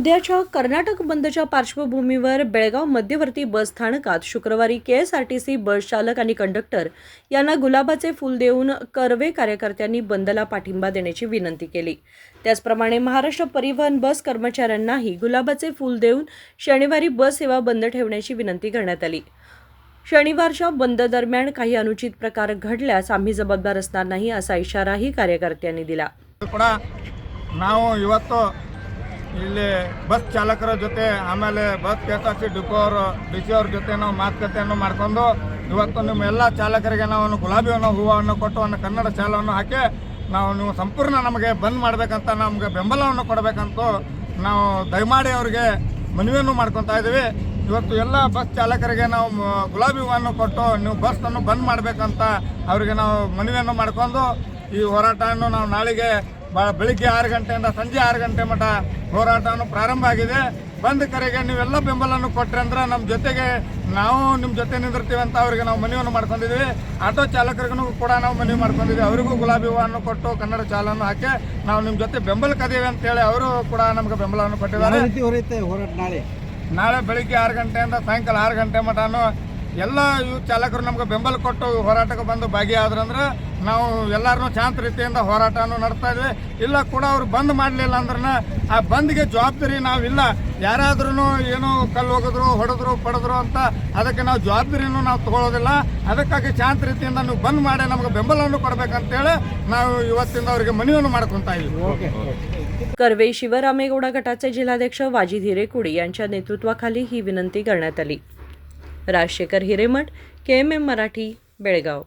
उद्याच्या कर्नाटक बंदच्या पार्श्वभूमीवर बेळगाव मध्यवर्ती बस स्थानकात शुक्रवारी KSRTC बस चालक आणि कंडक्टर यांना गुलाबाचे फूल देऊन कर्वे कार्यकर्त्यांनी बंदला पाठिंबा देण्याची विनंती केली। त्याचप्रमाणे महाराष्ट्र परिवहन बस कर्मचाऱ्यांनाही गुलाबाचे फूल देऊन शनिवारी बस सेवा बंद ठेवण्याची विनंती करण्यात आली। शनिवारच्या बंद दरम्यान काही अनुचित प्रकार घडल्यास आम्ही जबाबदार असणार नाही असा इशाराही कार्यकर्त्यांनी दिला। ನಾವು ಇವತ್ತು ಇಲ್ಲಿ ಬಸ್ ಚಾಲಕರ ಜೊತೆ ಆಮೇಲೆ ಬಸ್ KSRTC ಡಿಪೋ DC ಅವ್ರ ಜೊತೆ ನಾವು ಮಾತುಕತೆಯನ್ನು ಮಾಡಿಕೊಂಡು ಇವತ್ತು ನಿಮ್ಮ ಎಲ್ಲ ಚಾಲಕರಿಗೆ ನಾವು ಗುಲಾಬಿಯನ್ನು ಹೂವನ್ನು ಕೊಟ್ಟು ಒಂದು ಕನ್ನಡ ಶಾಲವನ್ನು ಹಾಕಿ ನೀವು ಸಂಪೂರ್ಣ ನಮಗೆ ಬಂದ್ ಮಾಡಬೇಕಂತ ನಮಗೆ ಬೆಂಬಲವನ್ನು ಕೊಡಬೇಕಂತ ನಾವು ದಯಮಾಡಿ ಅವರಿಗೆ ಮನವಿಯನ್ನು ಮಾಡ್ಕೊತಾ ಇದ್ದೀವಿ। ಇವತ್ತು ಎಲ್ಲ ಬಸ್ ಚಾಲಕರಿಗೆ ನಾವು ಗುಲಾಬಿ ಹೂವನ್ನು ಕೊಟ್ಟು ನೀವು ಬಸ್ಸನ್ನು ಬಂದ್ ಮಾಡಬೇಕಂತ ಅವರಿಗೆ ನಾವು ಮನವಿಯನ್ನು ಮಾಡಿಕೊಂಡು ಈ ಹೋರಾಟವನ್ನು ನಾವು ನಾಳೆಗೆ ಬೆಳಿಗ್ಗೆ 6 ಗಂಟೆಯಿಂದ ಸಂಜೆ 6 ಗಂಟೆ ಮಟ್ಟ ಹೋರಾಟವನ್ನು ಪ್ರಾರಂಭ ಆಗಿದೆ। ಬಂದ್ ಕರೆಗೆ ನೀವೆಲ್ಲ ಬೆಂಬಲವನ್ನು ಕೊಟ್ಟರೆ ಅಂದ್ರೆ ನಮ್ಮ ಜೊತೆಗೆ ನಾವು ನಿಮ್ಮ ಜೊತೆ ನಿಂದಿರ್ತೀವಿ ಅಂತ ಅವರಿಗೆ ನಾವು ಮನವಿಯನ್ನು ಮಾಡ್ಕೊಂಡಿದ್ದೀವಿ। ಆಟೋ ಚಾಲಕರಿಗೂ ಕೂಡ ನಾವು ಮನವಿ ಮಾಡ್ಕೊಂಡಿದ್ದೀವಿ, ಅವರಿಗೂ ಗುಲಾಬಿ ಹೂವನ್ನು ಕೊಟ್ಟು ಕನ್ನಡ ಚಾಲನ್ನು ಹಾಕಿ ನಾವು ನಿಮ್ಮ ಜೊತೆ ಬೆಂಬಲಕ್ಕದೀವಿ ಅಂತೇಳಿ ಅವರು ಕೂಡ ನಮಗೆ ಬೆಂಬಲವನ್ನು ಕೊಟ್ಟಿದ್ದಾರೆ। ನಾಳೆ ಬೆಳಿಗ್ಗೆ 6 ಗಂಟೆಯಿಂದ ಸಾಯಂಕಾಲ 6 ಗಂಟೆ ಮಟನೂ ಎಲ್ಲ ಇವು ಚಾಲಕರು ನಮ್ಗೆ ಬೆಂಬಲ ಕೊಟ್ಟು ಹೋರಾಟಕ್ಕೆ ಬಂದು ಭಾಗಿಯಾದ್ರಂದ್ರೆ ನಾವು ಎಲ್ಲರೂ ಶಾಂತ ರೀತಿಯಿಂದ ಹೋರಾಟವನ್ನು ನಡೆಸ್ತಾ ಇದ್ವಿ। ಇಲ್ಲ ಕೂಡ ಅವ್ರು ಬಂದ್ ಮಾಡಲಿಲ್ಲ ಅಂದ್ರೆ ಆ ಬಂದ್ಗೆ ಜವಾಬ್ದಾರಿ ನಾವಿಲ್ಲ, ಯಾರಾದ್ರೂ ಏನೋ ಕಲ್ಲು ಹೋಗಿದ್ರು ಹೊಡೆದ್ರು ಪಡೆದ್ರು ಅಂತ ಅದಕ್ಕೆ ನಾವು ಜವಾಬ್ದಾರಿನೂ ನಾವು ತಗೊಳ್ಳೋದಿಲ್ಲ। ಅದಕ್ಕಾಗಿ ಶಾಂತ ರೀತಿಯಿಂದ ನೀವು ಬಂದ್ ಮಾಡಿ ನಮಗೆ ಬೆಂಬಲವನ್ನು ಕೊಡಬೇಕಂತೇಳಿ ನಾವು ಇವತ್ತಿಂದ ಅವರಿಗೆ ಮನವಿಯನ್ನು ಮಾಡ್ಕೊತಾ ಇದ್ವಿ। कर्वे शिवरामेगौडा गटाचे जिल्हाध्यक्ष वाजिद हिरेकुडी यांच्या नेतृत्वाखाली ही विनंती करण्यात आली। राजशेखर हिरेमठ, KMM मराठी, बेळगाव।